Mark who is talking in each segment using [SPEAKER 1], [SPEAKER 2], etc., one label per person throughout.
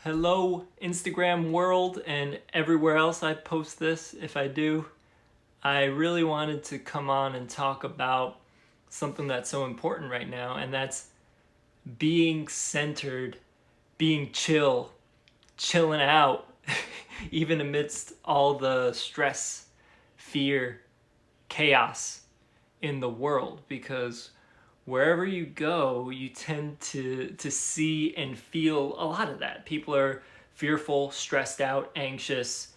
[SPEAKER 1] Hello, Instagram world, and everywhere else I post this, if I do. I really wanted to come on and talk about something that's so important right now, and that's being centered, being chilling out, even amidst all the stress, fear, chaos in the world, because wherever you go, you tend to see and feel a lot of that. People are fearful, stressed out, anxious,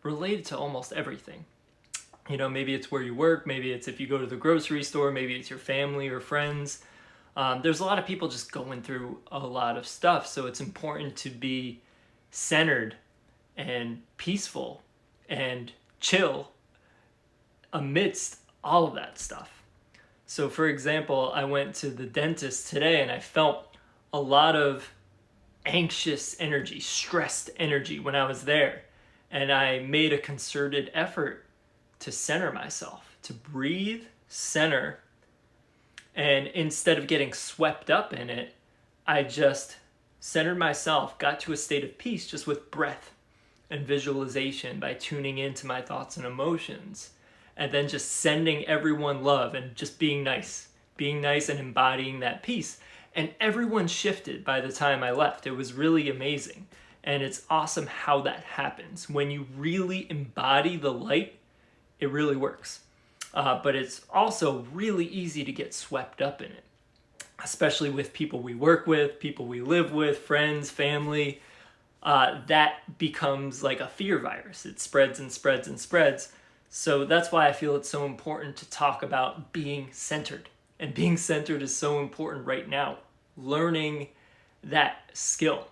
[SPEAKER 1] related to almost everything. Maybe it's where you work, maybe it's if you go to the grocery store, maybe it's your family or friends. There's a lot of people just going through a lot of stuff, so it's important to be centered and peaceful and chill amidst all of that stuff. So, for example, I went to the dentist today and I felt a lot of anxious energy, stressed energy when I was there. And I made a concerted effort to center myself, to breathe, center. And instead of getting swept up in it, I just centered myself, got to a state of peace just with breath and visualization by tuning into my thoughts and emotions. And then just sending everyone love and just being nice and embodying that peace. And everyone shifted by the time I left. It was really amazing. And it's awesome how that happens. When you really embody the light, it really works. But it's also really easy to get swept up in it, especially with people we work with, people we live with, friends, family. That becomes like a fear virus. It spreads and spreads and spreads. So that's why I feel it's so important to talk about being centered. And being centered is so important right now. Learning that skill.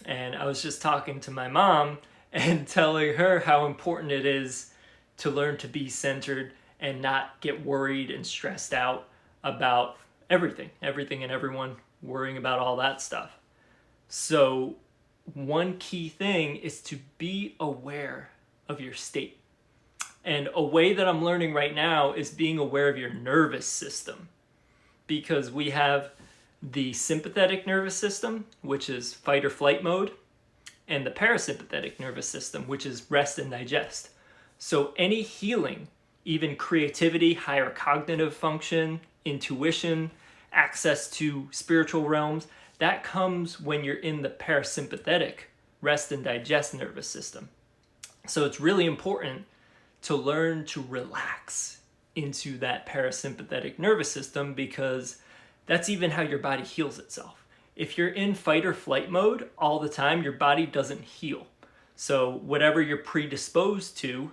[SPEAKER 1] And I was just talking to my mom and telling her how important it is to learn to be centered and not get worried and stressed out about everything and everyone, worrying about all that stuff. So one key thing is to be aware of your state. And a way that I'm learning right now is being aware of your nervous system, because we have the sympathetic nervous system, which is fight or flight mode, and the parasympathetic nervous system, which is rest and digest. So any healing, even creativity, higher cognitive function, intuition, access to spiritual realms, that comes when you're in the parasympathetic rest and digest nervous system. So it's really important to learn to relax into that parasympathetic nervous system, because that's even how your body heals itself. If you're in fight or flight mode all the time, your body doesn't heal. So whatever you're predisposed to,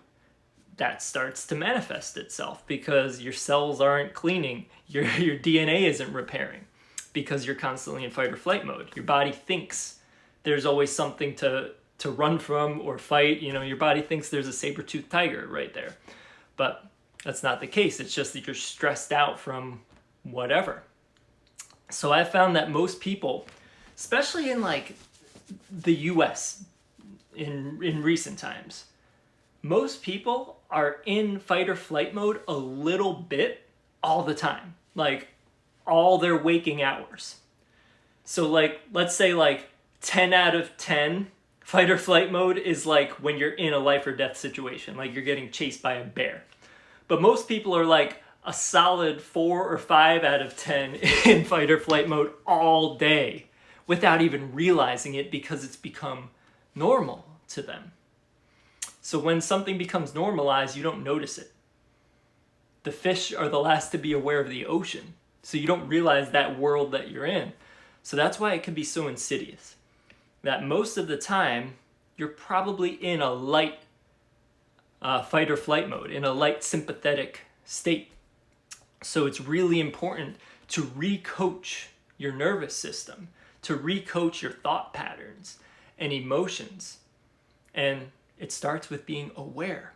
[SPEAKER 1] that starts to manifest itself because your cells aren't cleaning, your DNA isn't repairing, because you're constantly in fight or flight mode. Your body thinks there's always something to run from or fight. Your body thinks there's a saber-toothed tiger right there. But that's not the case. It's just that you're stressed out from whatever. So I found that most people, especially in like the US in recent times, most people are in fight or flight mode a little bit all the time, like all their waking hours. So like, let's say like 10 out of 10 fight or flight mode is like when you're in a life or death situation, like you're getting chased by a bear. But most people are like a solid 4 or 5 out of 10 in fight or flight mode all day without even realizing it, because it's become normal to them. So when something becomes normalized, you don't notice it. The fish are the last to be aware of the ocean, so you don't realize that world that you're in. So that's why it can be so insidious. That most of the time, you're probably in a light fight or flight mode, in a light sympathetic state. So it's really important to recoach your nervous system, to recoach your thought patterns and emotions. And it starts with being aware.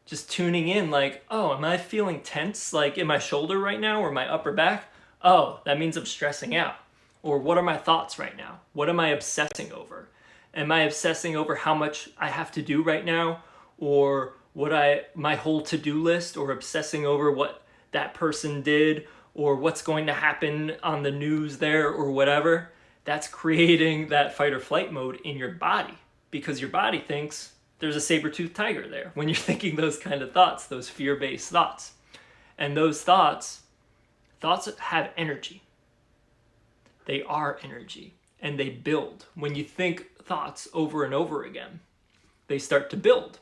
[SPEAKER 1] Just tuning in like, oh, am I feeling tense like in my shoulder right now or my upper back? Oh, that means I'm stressing out. Or what are my thoughts right now? What am I obsessing over? Am I obsessing over how much I have to do right now? Or my whole to-do list, or obsessing over what that person did, or what's going to happen on the news there, or whatever? that's creating that fight or flight mode in your body, because your body thinks there's a saber-toothed tiger there when you're thinking those kind of thoughts, those fear-based thoughts. And those thoughts have energy. They are energy, and they build. When you think thoughts over and over again, they start to build.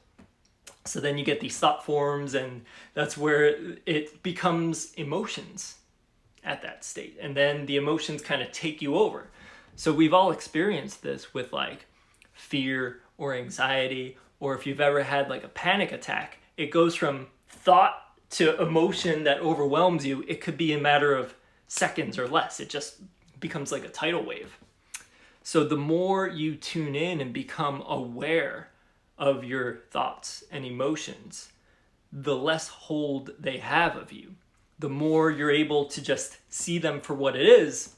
[SPEAKER 1] So then you get these thought forms, and that's where it becomes emotions at that state. And then the emotions kind of take you over. So we've all experienced this with like fear or anxiety, or if you've ever had like a panic attack, it goes from thought to emotion that overwhelms you. It could be a matter of seconds or less. It just becomes like a tidal wave. So the more you tune in and become aware of your thoughts and emotions, the less hold they have of you. The more you're able to just see them for what it is,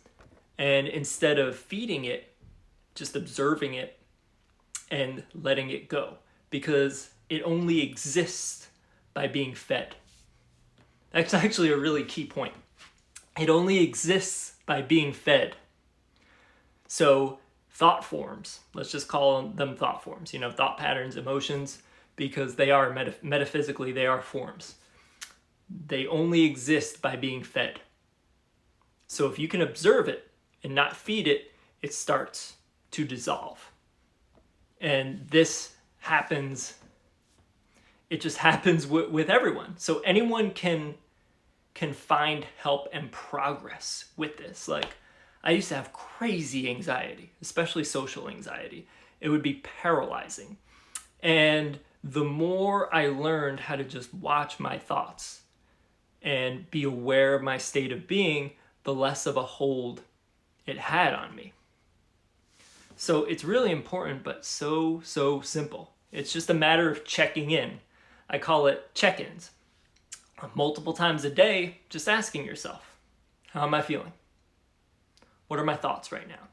[SPEAKER 1] and instead of feeding it, just observing it and letting it go, because it only exists by being fed. That's actually a really key point. It only exists by being fed. So thought forms, let's just call them thought forms, thought patterns, emotions, because they are metaphysically, they are forms. They only exist by being fed. So if you can observe it and not feed it, it starts to dissolve. And this happens, it just happens with everyone. So anyone can find help and progress with this. Like, I used to have crazy anxiety, especially social anxiety. It would be paralyzing. And the more I learned how to just watch my thoughts and be aware of my state of being, the less of a hold it had on me. So it's really important, but so simple. It's just a matter of checking in. I call it check-ins. Multiple times a day, just asking yourself, how am I feeling? What are my thoughts right now?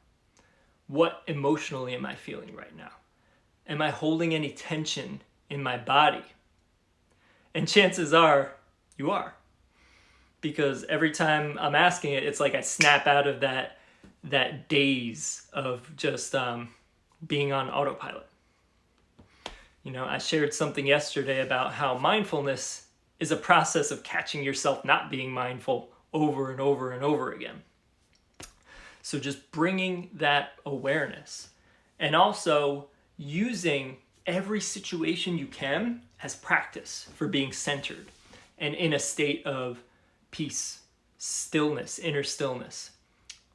[SPEAKER 1] What emotionally am I feeling right now? Am I holding any tension in my body? And chances are you are. Because every time I'm asking it, it's like I snap out of that daze of just being on autopilot. I shared something yesterday about how mindfulness is a process of catching yourself not being mindful over and over and over again. So just bringing that awareness, and also using every situation you can as practice for being centered and in a state of peace, stillness, inner stillness.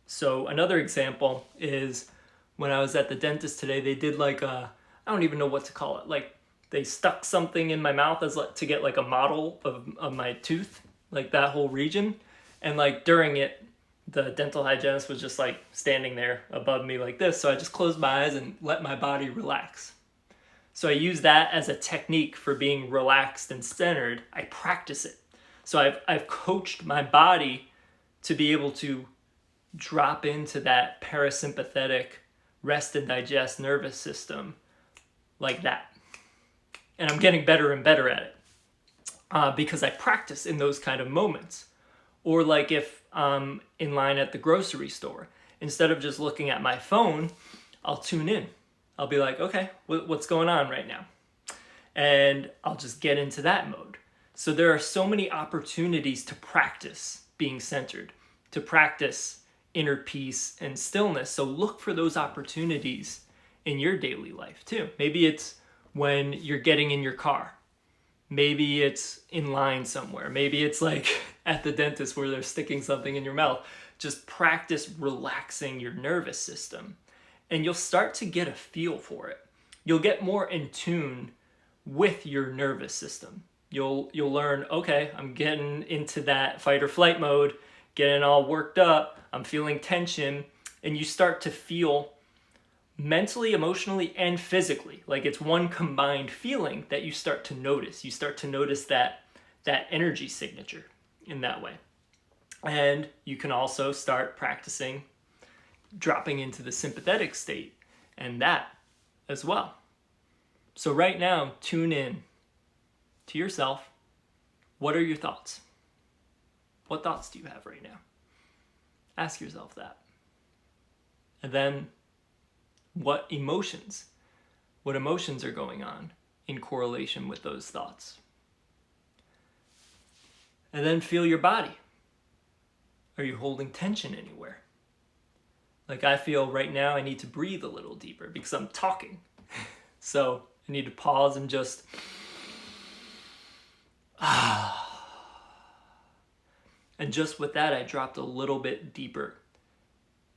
[SPEAKER 1] So another example is when I was at the dentist today, they did like I don't even know what to call it. Like they stuck something in my mouth to get like a model of my tooth, like that whole region. And like during it, the dental hygienist was just like standing there above me like this. So I just closed my eyes and let my body relax. So I use that as a technique for being relaxed and centered. I practice it. So I've coached my body to be able to drop into that parasympathetic rest and digest nervous system like that. And I'm getting better and better at it because I practice in those kind of moments. Or like if I'm in line at the grocery store, instead of just looking at my phone, I'll tune in. I'll be like, okay, what's going on right now? And I'll just get into that mode. So there are so many opportunities to practice being centered, to practice inner peace and stillness. So look for those opportunities in your daily life too. Maybe it's when you're getting in your car. Maybe it's in line somewhere. Maybe it's like at the dentist where they're sticking something in your mouth. Just practice relaxing your nervous system and you'll start to get a feel for it. You'll get more in tune with your nervous system. You'll learn, okay, I'm getting into that fight or flight mode, getting all worked up, I'm feeling tension, and you start to feel mentally, emotionally, and physically. Like it's one combined feeling that you start to notice. You start to notice that energy signature in that way. And you can also start practicing dropping into the sympathetic state and that as well. So right now, tune in to yourself. What are your thoughts? What thoughts do you have right now? Ask yourself that. And then what emotions are going on in correlation with those thoughts. And then feel your body. Are you holding tension anywhere? Like I feel right now I need to breathe a little deeper because I'm talking. So I need to pause and just and just with that I dropped a little bit deeper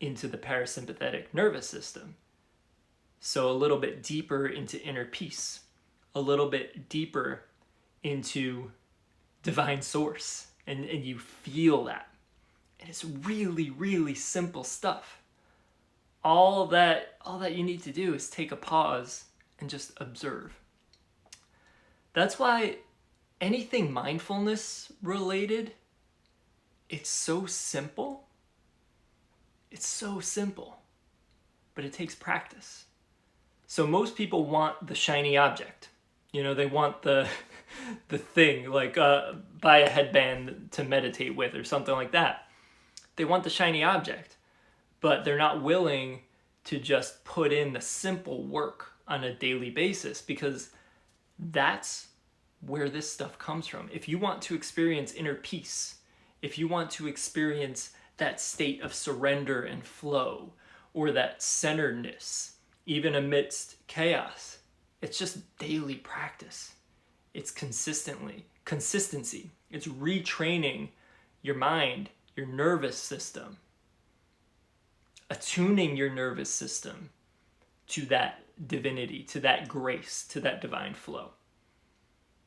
[SPEAKER 1] into the parasympathetic nervous system. So a little bit deeper into inner peace, a little bit deeper into divine source, and you feel that. And it's really, really simple stuff. All that you need to do is take a pause and just observe. That's why anything mindfulness related, it's so simple. It's so simple, but it takes practice. So most people want the shiny object. You know, they want the thing, like buy a headband to meditate with or something like that. They want the shiny object, but they're not willing to just put in the simple work on a daily basis, because that's where this stuff comes from. If you want to experience inner peace, if you want to experience that state of surrender and flow, or that centeredness, even amidst chaos, it's just daily practice. It's consistency. It's retraining your mind, your nervous system, attuning your nervous system to that divinity, to that grace, to that divine flow.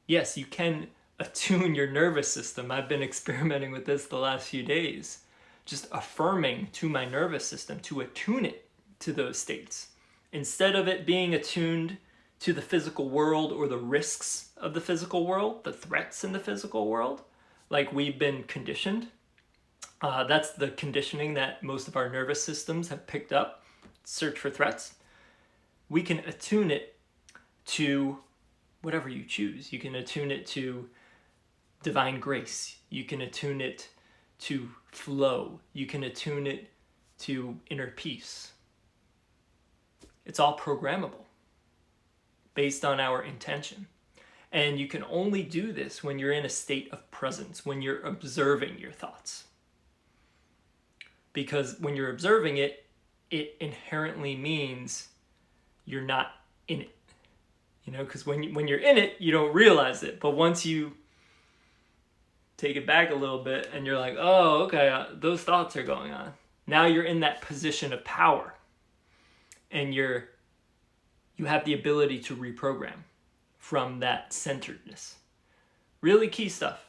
[SPEAKER 1] Yes, you can attune your nervous system. I've been experimenting with this the last few days, just affirming to my nervous system to attune it to those states. Instead of it being attuned to the physical world or the risks of the physical world, the threats in the physical world, like we've been conditioned. That's the conditioning that most of our nervous systems have picked up. Search for threats. We can attune it to whatever you choose. You can attune it to divine grace. You can attune it to flow. You can attune it to inner peace. It's all programmable based on our intention. And you can only do this when you're in a state of presence, when you're observing your thoughts. Because when you're observing it, it inherently means you're not in it. You know, because when you're in it, you don't realize it. But once you take it back a little bit and you're like, oh, okay, those thoughts are going on. Now you're in that position of power. And you have the ability to reprogram from that centeredness. Really key stuff.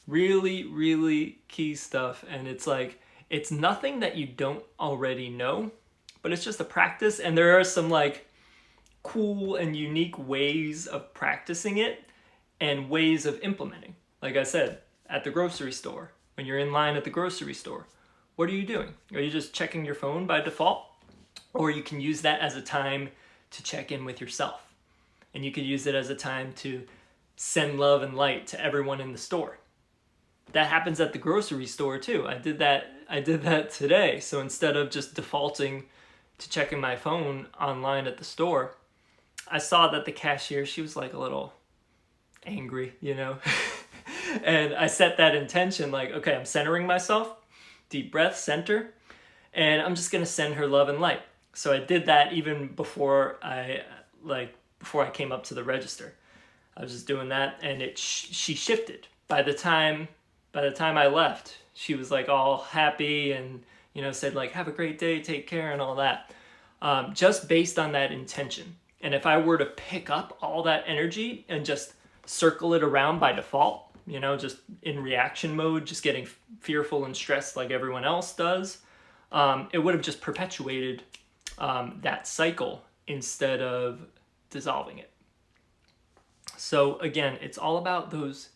[SPEAKER 1] Really, really key stuff. And it's like, it's nothing that you don't already know, but it's just a practice. And there are some like cool and unique ways of practicing it and ways of implementing. Like I said, at the grocery store, when you're in line at the grocery store, what are you doing? Are you just checking your phone by default? Or you can use that as a time to check in with yourself. And you could use it as a time to send love and light to everyone in the store. That happens at the grocery store too. I did that today. So instead of just defaulting to checking my phone online at the store, I saw that the cashier, she was like a little angry, you know? And I set that intention like, okay, I'm centering myself, deep breath, center, and I'm just going to send her love and light. So I did that even before I came up to the register. I was just doing that, and she shifted. By the time I left, she was like all happy and, you know, said like, have a great day, take care, and all that. Just based on that intention. And if I were to pick up all that energy and just circle it around by default, you know, just in reaction mode, just getting fearful and stressed like everyone else does, it would have just perpetuated that cycle instead of dissolving it. So again, it's all about those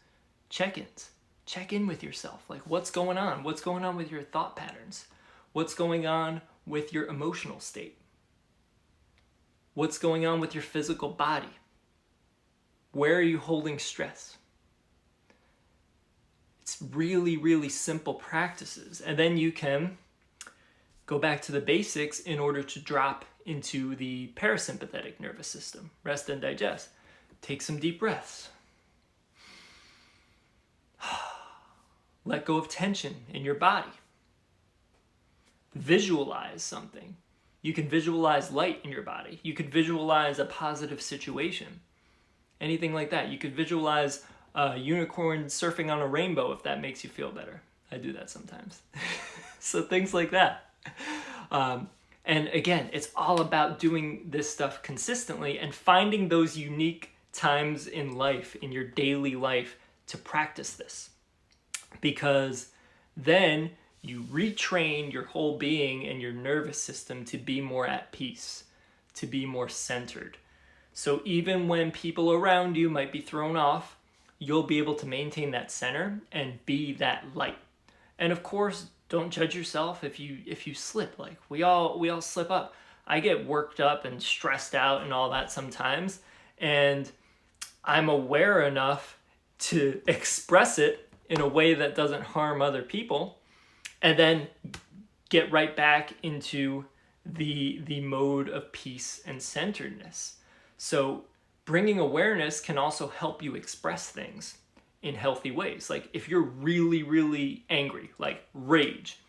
[SPEAKER 1] check-ins. Check in with yourself. Like, what's going on? What's going on with your thought patterns? What's going on with your emotional state? What's going on with your physical body? Where are you holding stress? It's really, really simple practices. And then you can go back to the basics in order to drop into the parasympathetic nervous system. Rest and digest. Take some deep breaths. Let go of tension in your body. Visualize something. You can visualize light in your body. You could visualize a positive situation. Anything like that. You could visualize a unicorn surfing on a rainbow if that makes you feel better. I do that sometimes. So things like that. And again, it's all about doing this stuff consistently and finding those unique times in life, in your daily life, to practice this. Because then you retrain your whole being and your nervous system to be more at peace, to be more centered. So even when people around you might be thrown off, you'll be able to maintain that center and be that light. And of course, don't judge yourself if you slip. Like we all slip up. I get worked up and stressed out and all that sometimes, and I'm aware enough to express it in a way that doesn't harm other people, and then get right back into the mode of peace and centeredness. So bringing awareness can also help you express things in healthy ways. Like if you're really, really angry, like rage,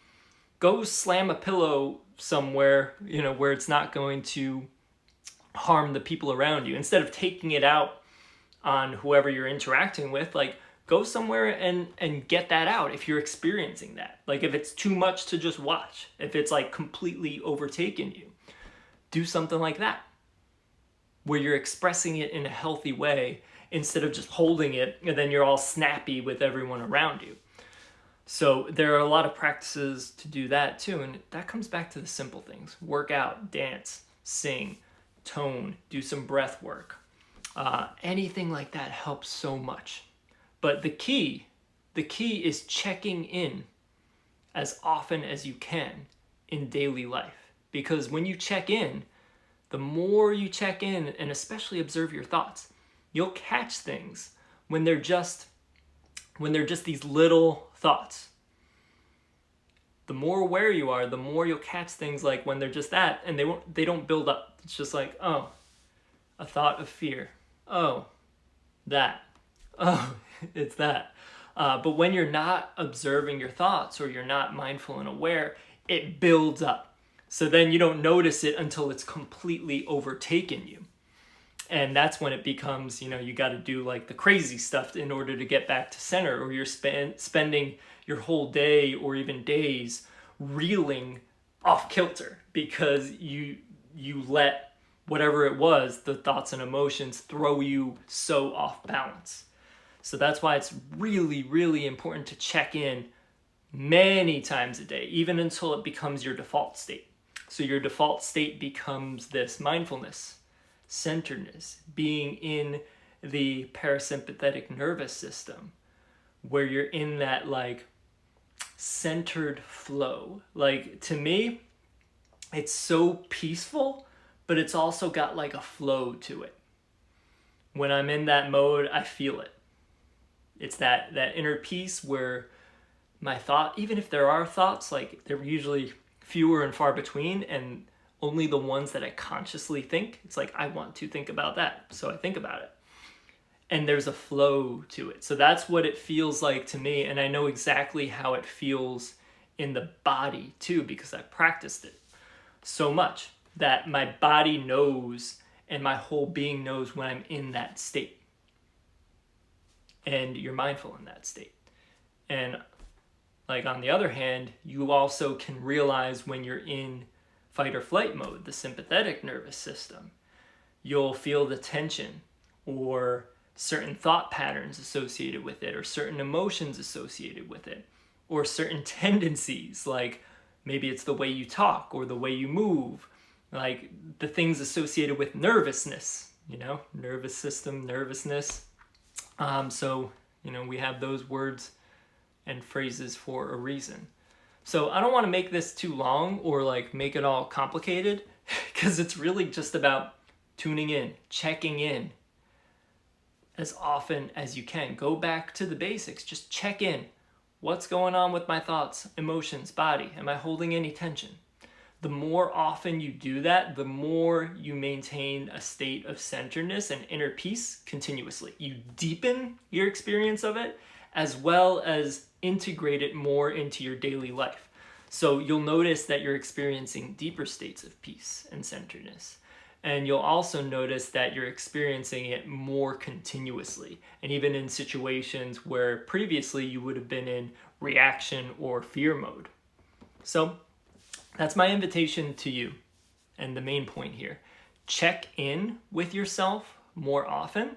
[SPEAKER 1] go slam a pillow somewhere, where it's not going to harm the people around you. Instead of taking it out on whoever you're interacting with, like go somewhere and get that out if you're experiencing that. Like if it's too much to just watch, if it's like completely overtaken you, do something like that where you're expressing it in a healthy way instead of just holding it and then you're all snappy with everyone around you. So there are a lot of practices to do that too, and that comes back to the simple things. Work out, dance, sing, tone, do some breath work. Anything like that helps so much. But the key is checking in as often as you can in daily life. Because when you check in, the more you check in and especially observe your thoughts, you'll catch things when they're just these little thoughts. The more aware you are, the more you'll catch things like when they're just that, and they don't build up. It's just like, oh, a thought of fear. Oh, that. Oh, it's that. But when you're not observing your thoughts or you're not mindful and aware, it builds up. So then you don't notice it until it's completely overtaken you. And that's when it becomes, you got to do like the crazy stuff in order to get back to center, or you're spending your whole day or even days reeling off kilter because you let whatever it was, the thoughts and emotions, throw you so off balance. So that's why it's really, really important to check in many times a day, even until it becomes your default state. So your default state becomes this mindfulness, centeredness, being in the parasympathetic nervous system, where you're in that like centered flow. Like to me, it's so peaceful, but it's also got like a flow to it. When I'm in that mode, I feel it. It's that inner peace where my thought, even if there are thoughts, like they're usually fewer and far between, and only the ones that I consciously think, it's like I want to think about that, so I think about it. And there's a flow to it. So that's what it feels like to me, and I know exactly how it feels in the body too, because I practiced it so much that my body knows and my whole being knows when I'm in that state. And you're mindful in that state. And like on the other hand, you also can realize when you're in fight or flight mode, the sympathetic nervous system. You'll feel the tension or certain thought patterns associated with it, or certain emotions associated with it, or certain tendencies, like maybe it's the way you talk or the way you move, like the things associated with nervousness, nervous system, nervousness. So we have those words and phrases for a reason. So I don't want to make this too long or like make it all complicated, because it's really just about tuning in, checking in as often as you can. Go back to the basics. Just check in. What's going on with my thoughts, emotions, body? Am I holding any tension? The more often you do that, the more you maintain a state of centeredness and inner peace continuously. You deepen your experience of it as well as integrate it more into your daily life. So you'll notice that you're experiencing deeper states of peace and centeredness. And you'll also notice that you're experiencing it more continuously. And even in situations where previously you would have been in reaction or fear mode. So that's my invitation to you. And the main point here, check in with yourself more often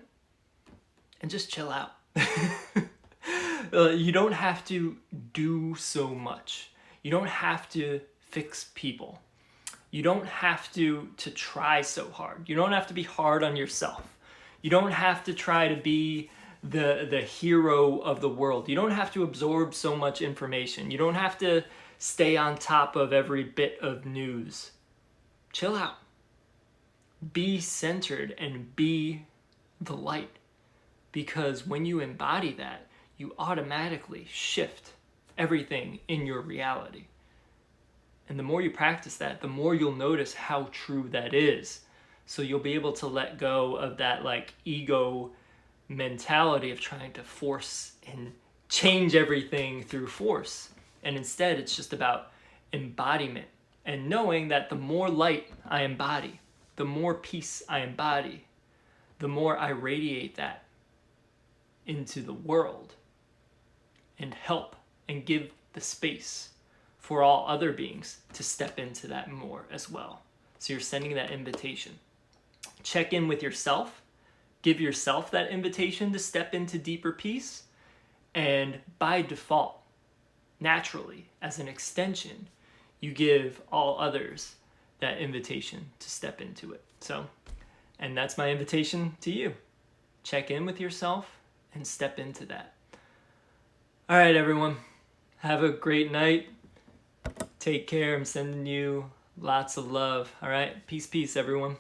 [SPEAKER 1] and just chill out. You don't have to do so much. You don't have to fix people. You don't have to try so hard. You don't have to be hard on yourself. You don't have to try to be the hero of the world. You don't have to absorb so much information. You don't have to stay on top of every bit of news. Chill out. Be centered and be the light. Because when you embody that, you automatically shift everything in your reality. And the more you practice that, the more you'll notice how true that is. So you'll be able to let go of that like ego mentality of trying to force and change everything through force. And instead, it's just about embodiment and knowing that the more light I embody, the more peace I embody, the more I radiate that into the world and help and give the space for all other beings to step into that more as well. So you're sending that invitation. Check in with yourself. Give yourself that invitation to step into deeper peace. And by default, naturally, as an extension, you give all others that invitation to step into it. So, and that's my invitation to you. Check in with yourself and step into that. All right, everyone. Have a great night. Take care. I'm sending you lots of love. All right. Peace, everyone.